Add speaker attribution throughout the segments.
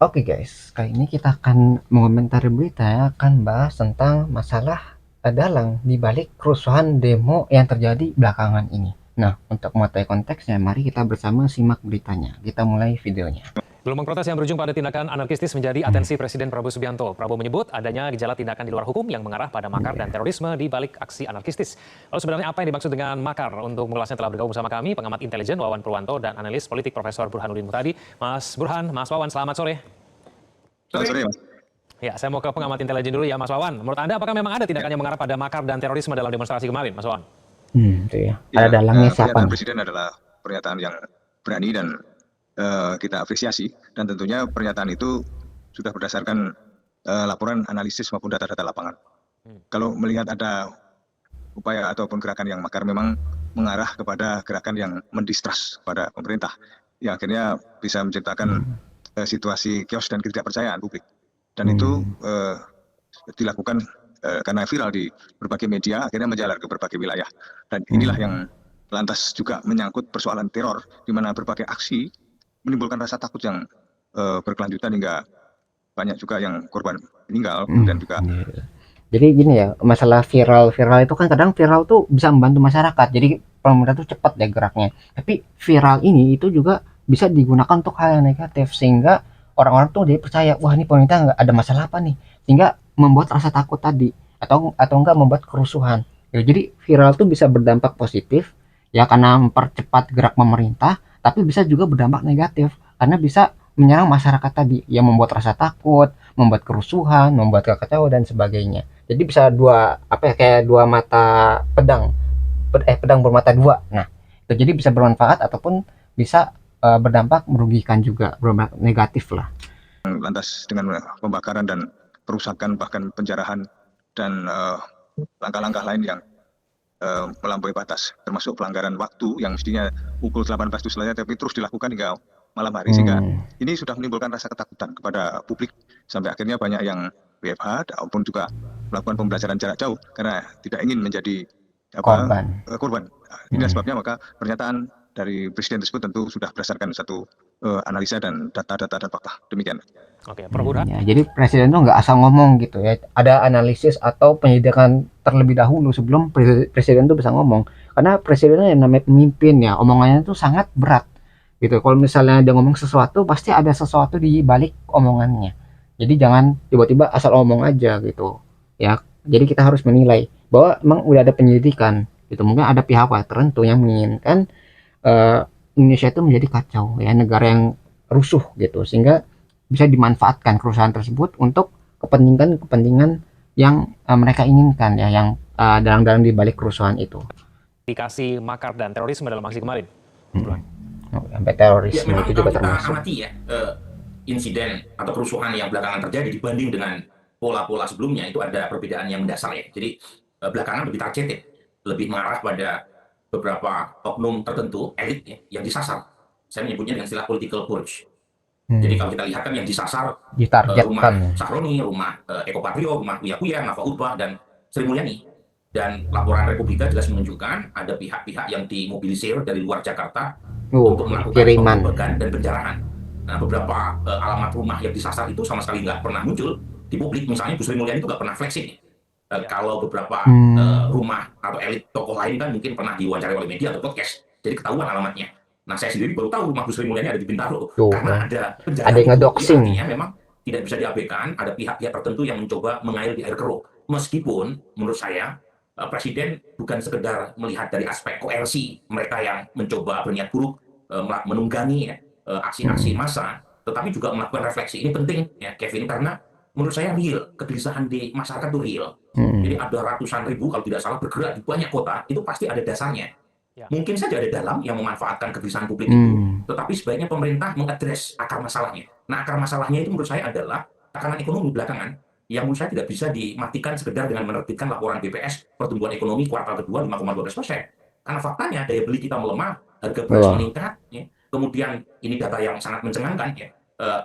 Speaker 1: Oke guys, kali ini kita akan mengomentari berita yang akan bahas tentang masalah dalang di balik kerusuhan demo yang terjadi belakangan ini. Nah, untuk mengetahui konteksnya, mari kita bersama simak beritanya. Kita mulai videonya.
Speaker 2: Gelombang protes yang berujung pada tindakan anarkistis menjadi atensi Presiden Prabowo Subianto. Prabowo menyebut adanya gejala tindakan di luar hukum yang mengarah pada makar dan terorisme di balik aksi anarkistis. Lalu sebenarnya apa yang dimaksud dengan makar? Untuk mengulasnya telah bergabung bersama kami pengamat intelijen Wawan Purwanto dan analis politik Profesor Burhanuddin Muhtadi. Mas Burhan, Mas Wawan, selamat sore.
Speaker 3: Selamat sore, Mas.
Speaker 2: Ya, saya mau ke pengamat intelijen dulu ya, Mas Wawan. Menurut Anda apakah memang ada tindakan yang mengarah pada makar dan terorisme dalam demonstrasi kemarin, Mas Wawan?
Speaker 1: Itu ya. Ada dalangnya siapa
Speaker 3: Pernyataan
Speaker 1: nih?
Speaker 3: Presiden adalah pernyataan yang berani dan kita apresiasi. Dan tentunya pernyataan itu sudah berdasarkan laporan analisis maupun data-data lapangan. Kalau melihat ada upaya ataupun gerakan yang makar, memang mengarah kepada gerakan yang mendistrust pada pemerintah, yang akhirnya bisa menciptakan situasi chaos dan ketidakpercayaan publik. Dan itu dilakukan karena viral di berbagai media, akhirnya menjalar ke berbagai wilayah. Dan inilah yang lantas juga menyangkut persoalan teror, di mana berbagai aksi menimbulkan rasa takut yang berkelanjutan hingga banyak juga yang korban meninggal. Dan juga
Speaker 1: Jadi gini ya, masalah viral itu kan kadang viral tuh bisa membantu masyarakat. Jadi pemerintah tuh cepat ya geraknya. Tapi viral ini itu juga bisa digunakan untuk hal yang negatif sehingga orang-orang tuh jadi percaya, wah ini pemerintah nggak ada masalah apa nih, sehingga membuat rasa takut tadi atau enggak membuat kerusuhan. Ya, jadi viral tuh bisa berdampak positif ya karena mempercepat gerak pemerintah, tapi bisa juga berdampak negatif karena bisa menyerang masyarakat tadi yang membuat rasa takut, membuat kerusuhan, membuat kekacauan dan sebagainya. Jadi bisa dua apa ya kayak dua mata pedang pedang bermata dua. Nah, itu jadi bisa bermanfaat ataupun bisa berdampak merugikan juga, berdampak negatif lah.
Speaker 3: lantas dengan pembakaran dan perusakan bahkan penjarahan dan langkah-langkah lain yang melampaui batas, termasuk pelanggaran waktu yang mestinya pukul 18 itu selesai tapi terus dilakukan hingga malam hari, sehingga ini sudah menimbulkan rasa ketakutan kepada publik sampai akhirnya banyak yang WFH maupun juga melakukan pembelajaran jarak jauh karena tidak ingin menjadi
Speaker 1: Korban.
Speaker 3: korban. Inilah sebabnya maka pernyataan dari Presiden tersebut tentu sudah berdasarkan satu analisa dan data-data dan fakta. Demikian.
Speaker 2: Oke, Prof. Burhan.
Speaker 1: Ya, jadi presiden tuh nggak asal ngomong gitu ya. Ada analisis atau penyelidikan terlebih dahulu sebelum presiden tuh bisa ngomong. Karena presiden yang namanya pemimpin ya, omongannya tuh sangat berat gitu. Kalau misalnya dia ngomong sesuatu, pasti ada sesuatu di balik omongannya. Jadi jangan tiba-tiba asal omong aja gitu. Ya, jadi kita harus menilai bahwa emang udah ada penyelidikan gitu. Mungkin ada pihak tertentu yang menginginkan Indonesia itu menjadi kacau ya, negara yang rusuh gitu, sehingga bisa dimanfaatkan kerusuhan tersebut untuk kepentingan-kepentingan yang mereka inginkan ya, yang dalang-dalang di balik kerusuhan itu.
Speaker 2: Indikasi makar dan terorisme dalam aksi kemarin.
Speaker 1: Sampai terorisme
Speaker 4: Ya, memang
Speaker 1: itu
Speaker 4: kalau
Speaker 1: juga
Speaker 4: kita
Speaker 1: termasuk.
Speaker 4: amati ya insiden atau kerusuhan yang belakangan terjadi dibanding dengan pola-pola sebelumnya, itu ada perbedaan yang mendasar ya. Jadi belakangan lebih targeted, lebih mengarah pada beberapa oknum tertentu, elit ya, yang disasar. Saya menyebutnya dengan istilah political purge. Jadi kalau kita lihat kan yang disasar rumah
Speaker 1: Ditargetkan.
Speaker 4: Sahroni, rumah Eko Patrio, rumah Uya Kuya, Nafa Urbah, dan Sri Mulyani. Dan laporan Republika jelas menunjukkan ada pihak-pihak yang dimobilisir dari luar Jakarta untuk melakukan
Speaker 1: kiriman.
Speaker 4: penggerbekan dan penjarahan. Nah, beberapa alamat rumah yang disasar itu sama sekali nggak pernah muncul di publik. Misalnya Bu Sri Mulyani itu nggak pernah flexing. Kalau beberapa rumah atau elit tokoh lain kan mungkin pernah diwawancarai oleh media atau podcast, jadi ketahuan alamatnya. Nah, saya sendiri baru tahu rumah Bu Sri Mulyani ada di Bintaro karena ada penjara
Speaker 1: Ada yang
Speaker 4: itu. Jadi
Speaker 1: ngedoxing.
Speaker 4: artinya memang tidak bisa diabaikan, ada pihak-pihak tertentu yang mencoba mengair di air keruh. Meskipun menurut saya Presiden bukan sekedar melihat dari aspek koersi mereka yang mencoba berniat buruk menunggangi ya, aksi-aksi massa, tetapi juga melakukan refleksi. Ini penting ya Kevin, karena menurut saya real, kegelisahan di masyarakat itu real. Jadi ada ratusan ribu kalau tidak salah bergerak di banyak kota, itu pasti ada dasarnya. Mungkin saja ada dalang yang memanfaatkan kegelisahan publik itu, tetapi sebaiknya pemerintah mengadres akar masalahnya. Nah, akar masalahnya itu menurut saya adalah tekanan ekonomi belakangan yang menurut saya tidak bisa dimatikan sekedar dengan menerbitkan laporan BPS pertumbuhan ekonomi kuartal kedua 5,12%. Karena faktanya daya beli kita melemah, harga beras meningkat, ya. Kemudian ini data yang sangat mencengangkan ya.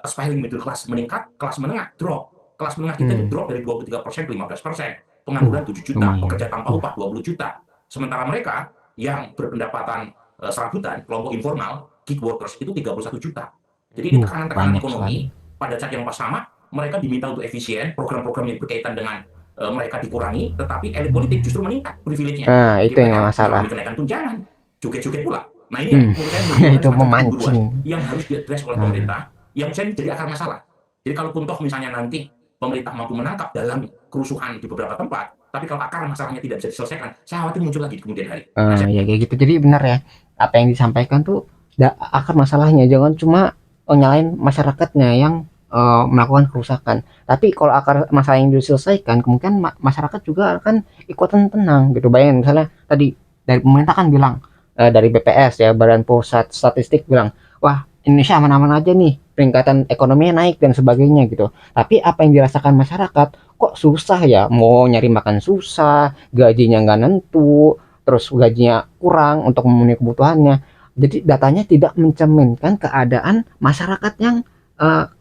Speaker 4: Aspiring middle class meningkat, kelas menengah drop. Kelas menengah kita itu drop dari 23% ke 15%. Pengangguran 7 juta, pekerja tanpa upah 20 juta. Sementara mereka yang berpendapatan serabutan, kelompok informal, gig workers itu 31 juta. Jadi ini tekanan-tekanan ekonomi pada saat yang pas sama mereka diminta untuk efisien, program-program yang berkaitan dengan mereka dikurangi, tetapi elit politik justru meningkat privilege-nya.
Speaker 1: Nah,
Speaker 4: Jadi
Speaker 1: itu yang
Speaker 4: mereka
Speaker 1: masalah.
Speaker 4: mengalami kenaikan tunjangan, joget-joget pula. Nah ini yang
Speaker 1: Hmm.
Speaker 4: menurut saya menunjukkan
Speaker 1: Itu
Speaker 4: semacam
Speaker 1: memancing.
Speaker 4: kebodohan yang harus diadres oleh pemerintah, yang saya jadi akar masalah. Jadi kalaupun toh misalnya nanti pemerintah mampu menangkap dalam kerusuhan di beberapa tempat, tapi kalau akar masalahnya tidak bisa diselesaikan, saya khawatir muncul lagi di kemudian hari. Nah,
Speaker 1: Ya kayak gitu. Jadi benar ya, apa yang disampaikan tuh akar masalahnya, jangan cuma nyalain masyarakatnya yang melakukan kerusakan. Tapi kalau akar masalah yang diselesaikan, kemungkinan masyarakat juga akan ikutan tenang gitu. Bayangin misalnya tadi dari pemerintah kan bilang, dari BPS ya, Badan Pusat Statistik bilang, wah Indonesia aman-aman aja nih, peningkatan ekonominya naik dan sebagainya gitu. Tapi apa yang dirasakan masyarakat, kok susah ya, mau nyari makan susah, gajinya nggak nentu, terus gajinya kurang untuk memenuhi kebutuhannya. Jadi datanya tidak mencerminkan keadaan masyarakat yang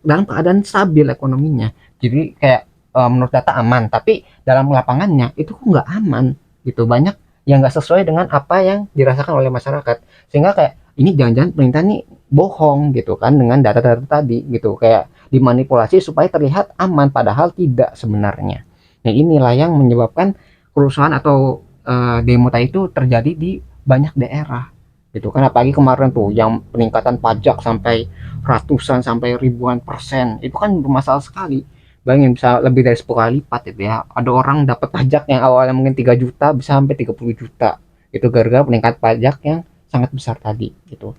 Speaker 1: dalam keadaan stabil ekonominya. Jadi kayak menurut data aman, tapi dalam lapangannya itu kok nggak aman gitu. Banyak yang nggak sesuai dengan apa yang dirasakan oleh masyarakat. Sehingga kayak ini jangan-jangan pemerintah nih bohong gitu kan dengan data-data tadi gitu, kayak dimanipulasi supaya terlihat aman padahal tidak sebenarnya. Nah inilah yang menyebabkan kerusuhan atau demo tadi itu terjadi di banyak daerah gitu kan, apalagi kemarin tuh yang peningkatan pajak sampai ratusan sampai ribuan persen, itu kan bermasalah sekali. Bayangin bisa lebih dari 10 kali lipat itu ya, ada orang dapat pajak yang awalnya mungkin 3 juta bisa sampai 30 juta, itu gara-gara peningkatan pajak yang sangat besar tadi gitu.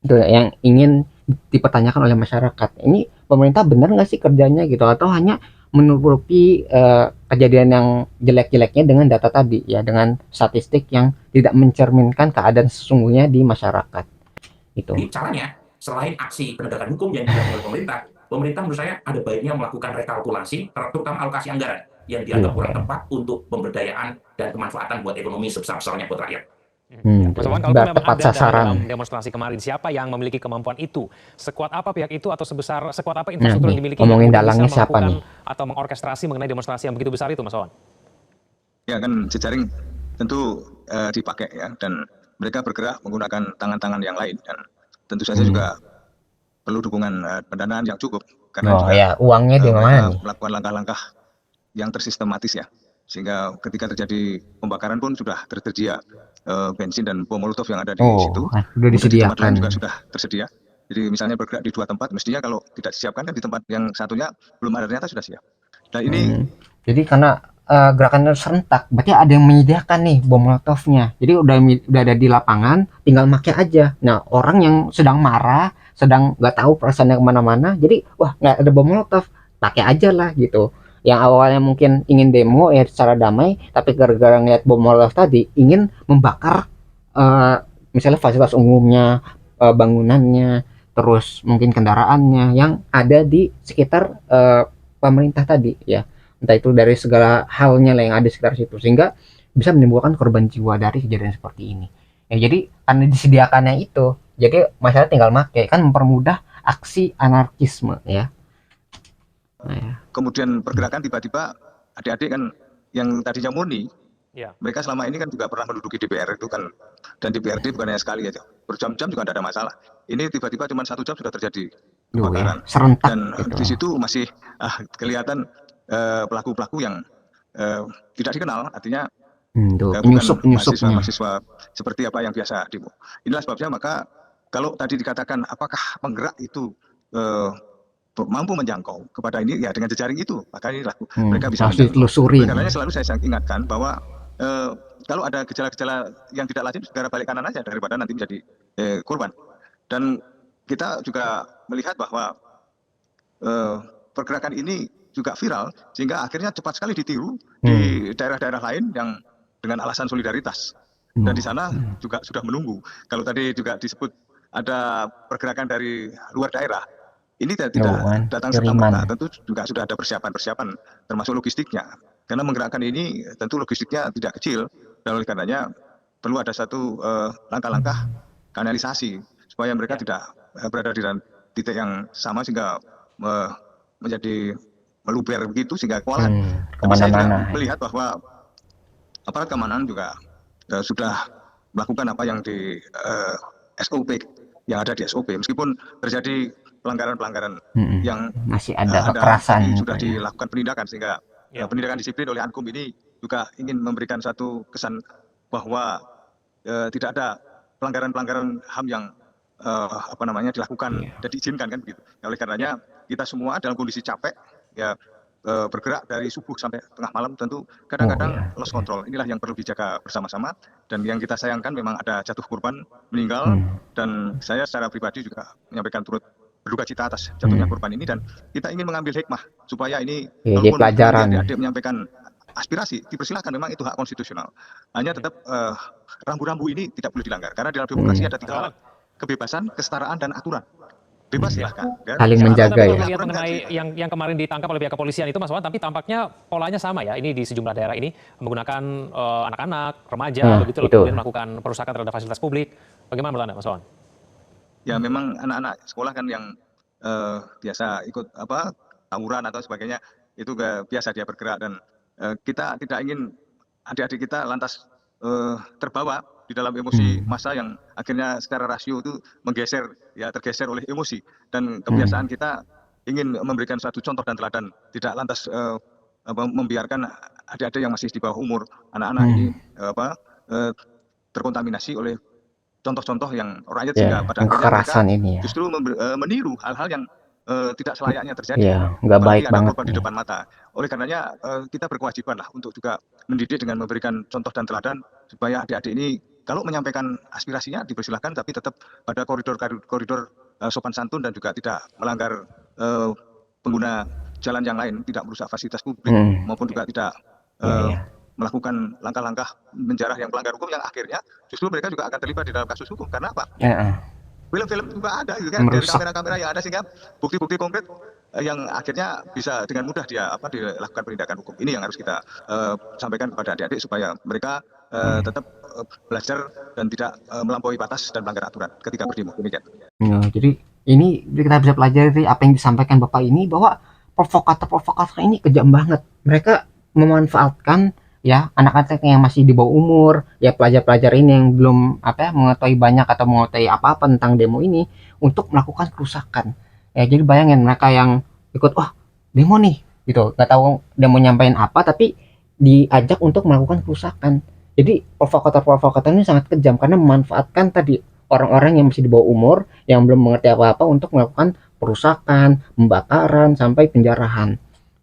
Speaker 1: Itu yang ingin dipertanyakan oleh masyarakat, ini pemerintah benar nggak sih kerjanya gitu, atau hanya menutupi kejadian yang jelek-jeleknya dengan data tadi ya, dengan statistik yang tidak mencerminkan keadaan sesungguhnya di masyarakat itu.
Speaker 4: jadi caranya, selain aksi penegakan hukum yang dilakukan oleh pemerintah, pemerintah menurut saya ada baiknya melakukan rekalkulasi, terutama alokasi anggaran yang dianggap kurang tepat untuk pemberdayaan dan pemanfaatan buat ekonomi sebesar-besarnya buat rakyat.
Speaker 2: Ya, Mas Wawan, kalaupun memang
Speaker 1: Tepat
Speaker 2: ada dalam
Speaker 1: sasaran.
Speaker 2: demonstrasi kemarin, siapa yang memiliki kemampuan itu? Sekuat apa pihak itu atau sekuat apa
Speaker 1: Nah
Speaker 2: infrastruktur
Speaker 1: nih
Speaker 2: yang dimiliki yang
Speaker 1: ngomongin
Speaker 2: kemudian bisa
Speaker 1: dalangnya siapa
Speaker 2: melakukan
Speaker 1: nih?
Speaker 2: atau mengorkestrasi mengenai demonstrasi yang begitu besar itu, Mas Wawan?
Speaker 3: Ya kan jejaring tentu dipakai ya, dan mereka bergerak menggunakan tangan-tangan yang lain, dan tentu saja juga perlu dukungan pendanaan yang cukup, karena
Speaker 1: Oh
Speaker 3: juga
Speaker 1: ya, uangnya di mana
Speaker 3: mereka
Speaker 1: nih?
Speaker 3: melakukan langkah-langkah yang tersistematis ya, sehingga ketika terjadi pembakaran pun sudah tersedia bensin dan bom molotov yang ada di situ.
Speaker 1: Oh kan udah
Speaker 3: Kemudian di tempat
Speaker 1: disediakan.
Speaker 3: lain juga sudah tersedia. Jadi misalnya bergerak di 2 tempat, mestinya kalau tidak disiapkan kan di tempat yang satunya belum ada, ternyata sudah siap. Dan ini
Speaker 1: Jadi karena gerakannya serentak, berarti ada yang menyediakan nih bom molotovnya. Jadi udah ada di lapangan, tinggal pakai aja. Nah orang yang sedang marah, sedang nggak tahu perasaannya kemana-mana, jadi wah nggak ada bom molotov, pakai aja lah gitu. Yang awalnya mungkin ingin demo ya secara damai, tapi gara-gara ngeliat bom molotov tadi ingin membakar eh, misalnya fasilitas umumnya, bangunannya, terus mungkin kendaraannya yang ada di sekitar pemerintah tadi ya, entah itu dari segala halnya lah yang ada di sekitar situ, sehingga bisa menimbulkan korban jiwa dari kejadian seperti ini ya. Jadi karena disediakannya itu, jadi masyarakat tinggal make, kan mempermudah aksi anarkisme ya. Nah, ya.
Speaker 3: kemudian pergerakan tiba-tiba adik-adik kan yang tadinya murni,
Speaker 2: Ya.
Speaker 3: mereka selama ini kan juga pernah menduduki DPR itu kan, dan DPRD bukan hanya sekali aja, berjam-jam juga tidak ada masalah. Ini tiba-tiba cuma 1 jam sudah terjadi
Speaker 1: Duh,
Speaker 3: kebakaran,
Speaker 1: ya, serentak
Speaker 3: dan
Speaker 1: gitu.
Speaker 3: di situ masih kelihatan pelaku-pelaku yang tidak dikenal, artinya
Speaker 1: Tuh,
Speaker 3: bukan
Speaker 1: penyusup-penyusupnya.
Speaker 3: mahasiswa seperti apa yang biasa demo. Inilah sebabnya maka kalau tadi dikatakan apakah penggerak itu mampu menjangkau kepada ini ya, dengan jejaring itu maka ini mereka bisa
Speaker 1: Harus
Speaker 3: menjangkau.
Speaker 1: ditelusurin.
Speaker 3: Karena selalu saya ingatkan bahwa kalau ada gejala-gejala yang tidak lazim, segera balik kanan aja daripada nanti menjadi korban. Dan kita juga melihat bahwa pergerakan ini juga viral sehingga akhirnya cepat sekali ditiru di daerah-daerah lain yang dengan alasan solidaritas, dan di sana juga sudah menunggu. Kalau tadi juga disebut ada pergerakan dari luar daerah, ini tidak datang serta-merta, tentu juga sudah ada persiapan-persiapan termasuk logistiknya, karena menggerakkan ini tentu logistiknya tidak kecil, dan oleh karenanya perlu ada satu langkah-langkah kanalisasi supaya mereka tidak berada di titik yang sama sehingga menjadi meluber begitu sehingga kewalahan. Tapi saya juga melihat bahwa aparat keamanan juga sudah melakukan apa yang di SOP, yang ada di SOP, meskipun terjadi pelanggaran-pelanggaran yang
Speaker 1: Masih ada
Speaker 3: ada
Speaker 1: kekerasan
Speaker 3: tapi
Speaker 1: gitu
Speaker 3: sudah
Speaker 1: ya.
Speaker 3: dilakukan penindakan, sehingga
Speaker 2: Ya.
Speaker 3: penindakan disiplin oleh Ankum ini juga ingin memberikan satu kesan bahwa tidak ada pelanggaran-pelanggaran HAM yang dilakukan
Speaker 1: Iya.
Speaker 3: dan diizinkan kan begitu. Oleh karenanya kita semua dalam kondisi capek ya, bergerak dari subuh sampai tengah malam, tentu
Speaker 1: Oh
Speaker 3: kadang-kadang
Speaker 1: ya.
Speaker 3: lost control. Inilah yang perlu dijaga bersama-sama, dan yang kita sayangkan memang ada jatuh korban meninggal, dan saya secara pribadi juga menyampaikan turut berduka cita atas jatuhnya korban ini, dan kita ingin mengambil hikmah supaya ini,
Speaker 1: Iya, jadi
Speaker 3: kalaupun nanti
Speaker 1: pelajaran.
Speaker 3: adik-adik menyampaikan aspirasi, dipersilahkan, memang itu hak konstitusional. Hanya tetap rambu-rambu ini tidak boleh dilanggar, karena dalam demokrasi ada 3 hal: kebebasan, kesetaraan, dan aturan. Bebas silahkan. Dan
Speaker 1: Saling
Speaker 3: yang
Speaker 1: menjaga
Speaker 2: Tapi
Speaker 1: ya.
Speaker 2: kalau melihat
Speaker 3: aturan
Speaker 2: mengenai
Speaker 3: nggak sih?
Speaker 2: yang kemarin ditangkap oleh pihak kepolisian itu Mas Wawan, tapi tampaknya polanya sama ya. Ini di sejumlah daerah ini menggunakan anak-anak, remaja begitu
Speaker 1: Itu.
Speaker 2: kemudian melakukan perusakan terhadap fasilitas publik. Bagaimana menurut Anda, Mas Wawan?
Speaker 3: Ya memang anak-anak sekolah kan yang biasa ikut tawuran atau sebagainya, itu biasa dia bergerak, dan kita tidak ingin adik-adik kita lantas terbawa di dalam emosi massa yang akhirnya secara rasio itu tergeser oleh emosi, dan kebiasaan kita ingin memberikan suatu contoh dan teladan, tidak lantas membiarkan adik-adik yang masih di bawah umur, anak-anak ini terkontaminasi oleh contoh-contoh yang rakyat, sehingga
Speaker 1: Ya,
Speaker 3: pada
Speaker 1: yang
Speaker 3: akhirnya mereka
Speaker 1: kekerasan ini ya.
Speaker 3: justru meniru hal-hal yang tidak selayaknya terjadi,
Speaker 1: Iya, nggak
Speaker 3: apalagi
Speaker 1: baik
Speaker 3: ada
Speaker 1: banget
Speaker 3: korban di
Speaker 1: nih.
Speaker 3: depan mata. Oleh karenanya kita berkewajiban lah untuk juga mendidik dengan memberikan contoh dan teladan, supaya adik-adik ini kalau menyampaikan aspirasinya dipersilahkan, tapi tetap pada koridor sopan santun, dan juga tidak melanggar pengguna jalan yang lain, tidak merusak fasilitas publik, maupun juga tidak
Speaker 1: Iya.
Speaker 3: melakukan langkah-langkah menjarah yang pelanggar hukum, yang akhirnya justru mereka juga akan terlibat di dalam kasus hukum. Karena apa?
Speaker 1: Heeh.
Speaker 3: Film-film juga ada gitu kan, dari
Speaker 1: Merusak.
Speaker 3: kamera-kamera yang ada, sehingga bukti-bukti konkret yang akhirnya bisa dengan mudah dilakukan penindakan hukum. Ini yang harus kita sampaikan kepada adik-adik, supaya mereka tetap belajar dan tidak melampaui batas dan melanggar aturan ketika berdemo. Demikian.
Speaker 1: Ya, jadi ini kita bisa pelajari dari apa yang disampaikan Bapak ini, bahwa provokator-provokator ini kejam banget. Mereka memanfaatkan ya anak-anak yang masih di bawah umur, ya pelajar-pelajar ini yang belum mengetahui banyak atau mengetahui apa-apa tentang demo ini, untuk melakukan kerusakan. Ya jadi bayangin mereka yang ikut, wah demo nih gitu, nggak tahu demo nyampein apa, tapi diajak untuk melakukan kerusakan. Jadi provokator-provokator ini sangat kejam, karena memanfaatkan tadi orang-orang yang masih di bawah umur, yang belum mengerti apa-apa, untuk melakukan perusakan, pembakaran, sampai penjarahan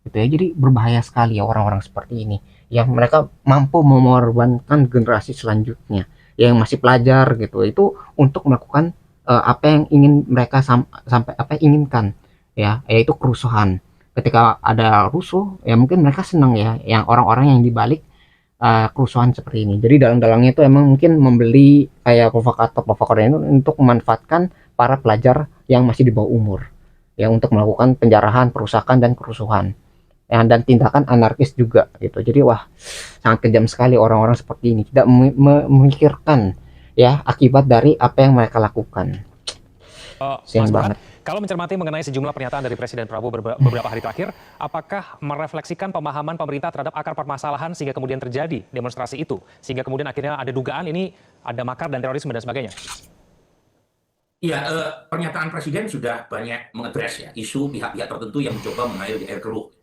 Speaker 1: gitu ya. Jadi berbahaya sekali ya orang-orang seperti ini, yang mereka mampu mengorbankan generasi selanjutnya yang masih pelajar gitu, itu untuk melakukan apa yang ingin mereka sampai inginkan ya, yaitu kerusuhan. Ketika ada rusuh ya, mungkin mereka senang ya, yang orang-orang yang dibalik kerusuhan seperti ini. Jadi dalang-dalangnya itu emang mungkin membeli kayak provokator itu untuk memanfaatkan para pelajar yang masih di bawah umur ya, untuk melakukan penjarahan, perusakan, dan kerusuhan ya, dan tindakan anarkis juga gitu. Jadi wah, sangat kejam sekali orang-orang seperti ini, tidak memikirkan ya akibat dari apa yang mereka lakukan. Sayang
Speaker 2: Mas Burhan,
Speaker 1: banget.
Speaker 2: kalau mencermati mengenai sejumlah pernyataan dari Presiden Prabowo beberapa hari terakhir, apakah merefleksikan pemahaman pemerintah terhadap akar permasalahan sehingga kemudian terjadi demonstrasi itu, sehingga kemudian akhirnya ada dugaan ini ada makar dan terorisme dan sebagainya?
Speaker 4: Iya, pernyataan Presiden sudah banyak mengadres ya isu pihak-pihak tertentu yang mencoba mengalir di air keruh.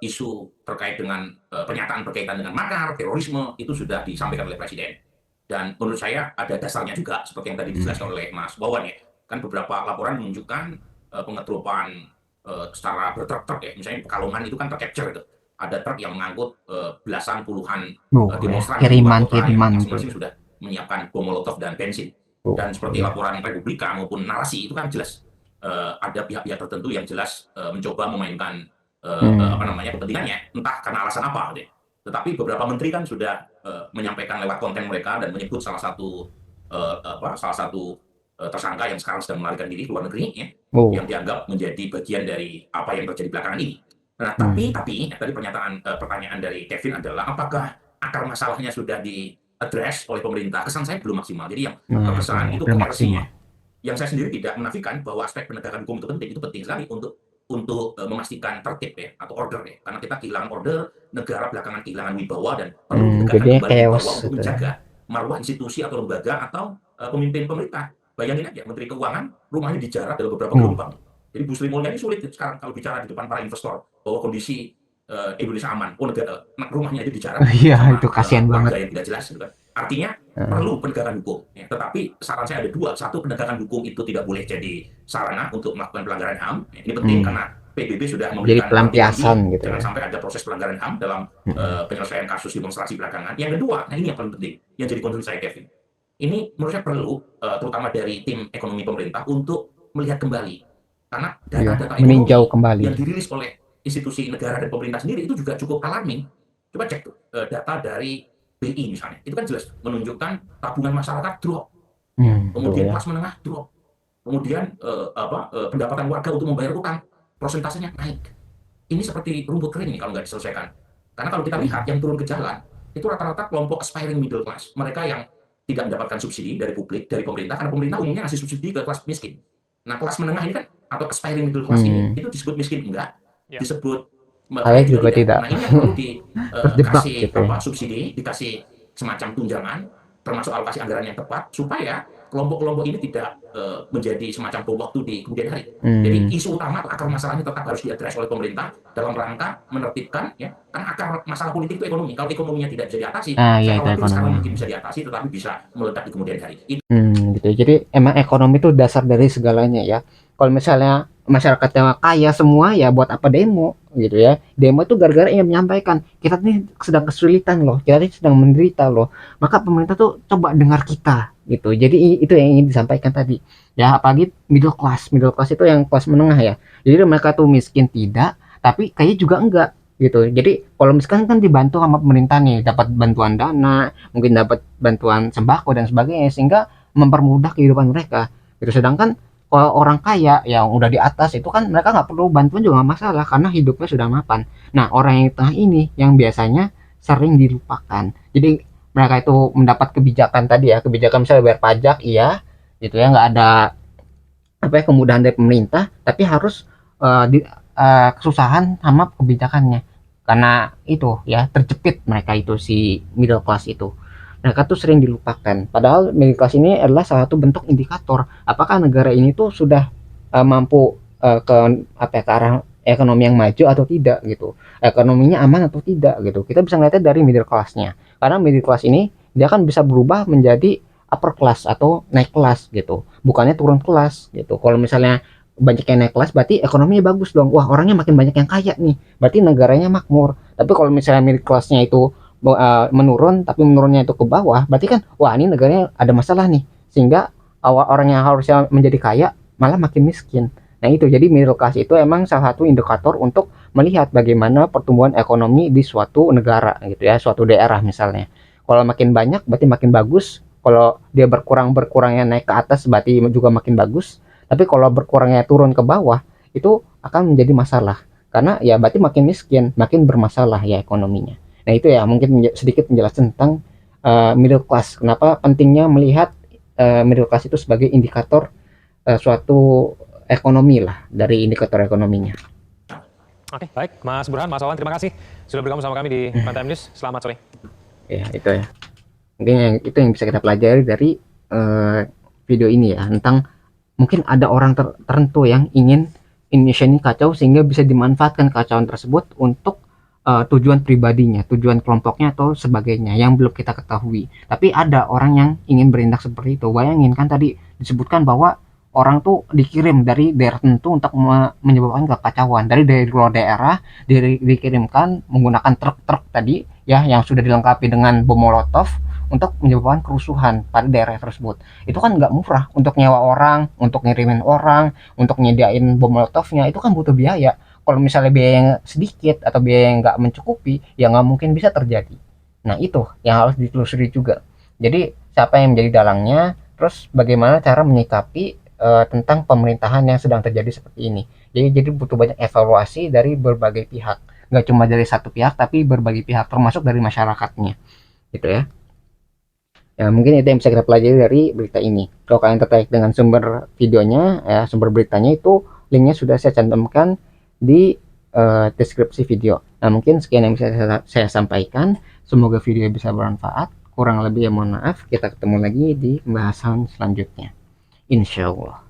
Speaker 4: Isu terkait dengan pernyataan berkaitan dengan makar, terorisme, itu sudah disampaikan oleh Presiden. Dan menurut saya ada dasarnya juga, seperti yang tadi dijelaskan oleh Mas Wawan ya. Kan beberapa laporan menunjukkan pengedropan secara bertruk-truk ya. Misalnya Pekalongan itu kan tercapture itu. Ada truk yang mengangkut belasan puluhan demonstran di luar kota yang masing-masing sudah menyiapkan bom molotov dan bensin. Dan seperti laporan Republika maupun narasi itu kan jelas ada pihak-pihak tertentu yang jelas mencoba memainkan kepentingannya, entah karena alasan apa deh. Tetapi beberapa menteri kan sudah menyampaikan lewat konten mereka dan menyebut salah satu tersangka yang sekarang sedang melarikan diri ke luar negeri ya, yang dianggap menjadi bagian dari apa yang terjadi belakangan ini. Nah, tapi tadi pertanyaan dari Kevin adalah apakah akar masalahnya sudah diadres oleh pemerintah? Kesan saya belum maksimal. Jadi yang terkesan itu koersinya. Yang saya sendiri tidak menafikan bahwa aspek penegakan hukum itu penting sekali untuk memastikan tertib ya, atau order ya. Karena kita kehilangan order, negara belakangan kehilangan wibawa, dan perlu ditegakkan kembali wibawa untuk menjaga marwah institusi atau lembaga atau pemimpin pemerintah. Bayangin aja, Menteri Keuangan rumahnya dijarah dalam beberapa gelombang. Jadi Bu Sri Mulyani sulit sekarang kalau bicara di depan para investor bahwa kondisi Indonesia aman. Oh, rumahnya aja dijarah
Speaker 1: Iya,
Speaker 4: sama
Speaker 1: itu kasihan banget.
Speaker 4: warga yang tidak jelas, gitu kan. Artinya
Speaker 1: Heeh.
Speaker 4: perlu penegakan hukum. Ya. Tetapi saran saya ada dua. Satu, penegakan hukum itu tidak boleh jadi sarana untuk melakukan pelanggaran HAM. Ya, ini penting karena PBB sudah
Speaker 1: Jadi
Speaker 4: memberikan
Speaker 1: pelampiasan
Speaker 4: wanti-wanti,
Speaker 1: gitu
Speaker 4: jangan
Speaker 1: ya.
Speaker 4: sampai ada proses pelanggaran HAM dalam penyelesaian kasus demonstrasi belakangan. Yang kedua, nah ini yang paling penting, yang jadi concern saya, Kevin. Ini menurut saya perlu, terutama dari tim ekonomi pemerintah untuk melihat kembali. Karena
Speaker 1: Iya,
Speaker 4: data-data
Speaker 1: meninjau
Speaker 4: ekonomi
Speaker 1: kembali.
Speaker 4: yang dirilis oleh institusi negara dan pemerintah sendiri itu juga cukup alarming. Coba cek tuh, data dari BI misalnya, itu kan jelas menunjukkan tabungan masyarakat drop,
Speaker 1: Tuh
Speaker 4: kemudian
Speaker 1: ya.
Speaker 4: kelas menengah drop, kemudian pendapatan warga untuk membayar utang prosentasenya naik. Ini seperti rumput kering nih kalau nggak diselesaikan. Karena kalau kita lihat yang turun ke jalan itu rata-rata kelompok aspiring middle class, mereka yang tidak mendapatkan subsidi dari publik, dari pemerintah, karena pemerintah umumnya ngasih subsidi ke kelas miskin. Nah, kelas menengah ini kan atau aspiring middle class ini itu disebut miskin enggak,
Speaker 2: Ya.
Speaker 4: disebut
Speaker 1: Saya
Speaker 4: kaya juga
Speaker 1: juga
Speaker 4: tidak.
Speaker 1: tidak
Speaker 4: Nah, ini yang perlu
Speaker 1: terjebak
Speaker 4: dikasih
Speaker 1: gitu ya.
Speaker 4: subsidi, dikasih semacam tunjangan, termasuk alokasi anggaran yang tepat supaya kelompok-kelompok ini tidak menjadi semacam bom waktu di kemudian hari. Jadi isu utama atau akar masalahnya tetap harus diadres oleh pemerintah dalam rangka menertibkan, ya, kan akar masalah politik itu ekonomi. Kalau ekonominya tidak bisa diatasi,
Speaker 1: Nah, ya
Speaker 4: saya
Speaker 1: itu
Speaker 4: khawatir sekarang
Speaker 1: ekonomi.
Speaker 4: mungkin bisa diatasi, tetapi bisa meledak di kemudian hari.
Speaker 1: Gitu. Jadi emang ekonomi itu dasar dari segalanya ya. Kalau misalnya masyarakatnya kaya semua ya buat apa demo gitu ya. Demo itu gara-gara yang menyampaikan kita nih sedang kesulitan loh, kita nih sedang menderita loh. Maka pemerintah tuh coba dengar kita gitu. Jadi itu yang ingin disampaikan tadi. Ya apalagi middle class. Middle class itu yang kelas menengah ya. Jadi mereka tuh miskin tidak, tapi kaya juga enggak gitu. Jadi kalau misalkan kan dibantu sama pemerintah nih, dapat bantuan dana, mungkin dapat bantuan sembako dan sebagainya sehingga mempermudah kehidupan mereka gitu. Sedangkan kalau orang kaya yang udah di atas itu kan mereka nggak perlu bantuan juga nggak masalah karena hidupnya sudah mapan. Nah orang yang di tengah ini yang biasanya sering dilupakan, jadi mereka itu mendapat kebijakan tadi ya, kebijakan misalnya bayar pajak iya gitu ya, nggak ada apa ya kemudahan dari pemerintah, tapi harus kesusahan sama kebijakannya karena itu ya terjepit mereka itu si middle class itu. Mereka tuh sering dilupakan. Padahal middle class ini adalah salah satu bentuk indikator apakah negara ini tuh sudah mampu ke apa ya, ke arah ekonomi yang maju atau tidak gitu. Ekonominya aman atau tidak gitu. Kita bisa ngeliatnya dari middle class-nya. Karena middle class ini dia kan bisa berubah menjadi upper class atau naik kelas gitu. Bukannya turun kelas gitu. Kalau misalnya banyak yang naik kelas berarti ekonominya bagus dong. Wah, orangnya makin banyak yang kaya nih. Berarti negaranya makmur. Tapi kalau misalnya middle class-nya itu menurun tapi menurunnya itu ke bawah berarti kan wah ini negaranya ada masalah nih sehingga awal orang yang harusnya menjadi kaya malah makin miskin. Nah itu jadi middle class itu emang salah satu indikator untuk melihat bagaimana pertumbuhan ekonomi di suatu negara gitu ya, suatu daerah misalnya. Kalau makin banyak berarti makin bagus, kalau dia berkurangnya naik ke atas berarti juga makin bagus, tapi kalau berkurangnya turun ke bawah itu akan menjadi masalah karena ya berarti makin miskin makin bermasalah ya ekonominya. Nah itu ya mungkin sedikit menjelaskan tentang middle class. Kenapa pentingnya melihat middle class itu sebagai indikator suatu ekonomi lah dari indikator ekonominya.
Speaker 2: Oke, baik. Mas Burhan, Mas Wawan, terima kasih sudah bergabung sama kami di Prime Time News. Selamat sore.
Speaker 1: Ya itu ya. Mungkin itu yang bisa kita pelajari dari video ini ya tentang mungkin ada orang tertentu yang ingin Indonesia ini kacau sehingga bisa dimanfaatkan kekacauan tersebut untuk tujuan pribadinya, tujuan kelompoknya atau sebagainya yang belum kita ketahui. Tapi ada orang yang ingin berindak seperti itu. Bayangin kan tadi disebutkan bahwa orang tuh dikirim dari daerah tertentu untuk menyebabkan kekacauan dari luar daerah, dikirimkan menggunakan truk-truk tadi ya yang sudah dilengkapi dengan bom molotov untuk menyebabkan kerusuhan pada daerah tersebut. Itu kan nggak murah untuk nyewa orang, untuk ngirimin orang, untuk nyediain bom molotovnya itu kan butuh biaya. Kalau misalnya biaya yang sedikit atau biaya yang nggak mencukupi ya nggak mungkin bisa terjadi. Nah itu yang harus ditelusuri juga. Jadi siapa yang menjadi dalangnya, terus bagaimana cara menyikapi tentang pemerintahan yang sedang terjadi seperti ini. Jadi butuh banyak evaluasi dari berbagai pihak, nggak cuma dari satu pihak tapi berbagai pihak termasuk dari masyarakatnya gitu ya. Ya mungkin itu yang bisa kita pelajari dari berita ini. Kalau kalian tertarik dengan sumber videonya ya, sumber beritanya itu linknya sudah saya cantumkan di deskripsi video. Nah mungkin sekian yang bisa saya sampaikan, semoga video bisa bermanfaat. Kurang lebih ya mohon maaf. Kita ketemu lagi di pembahasan selanjutnya, insya Allah.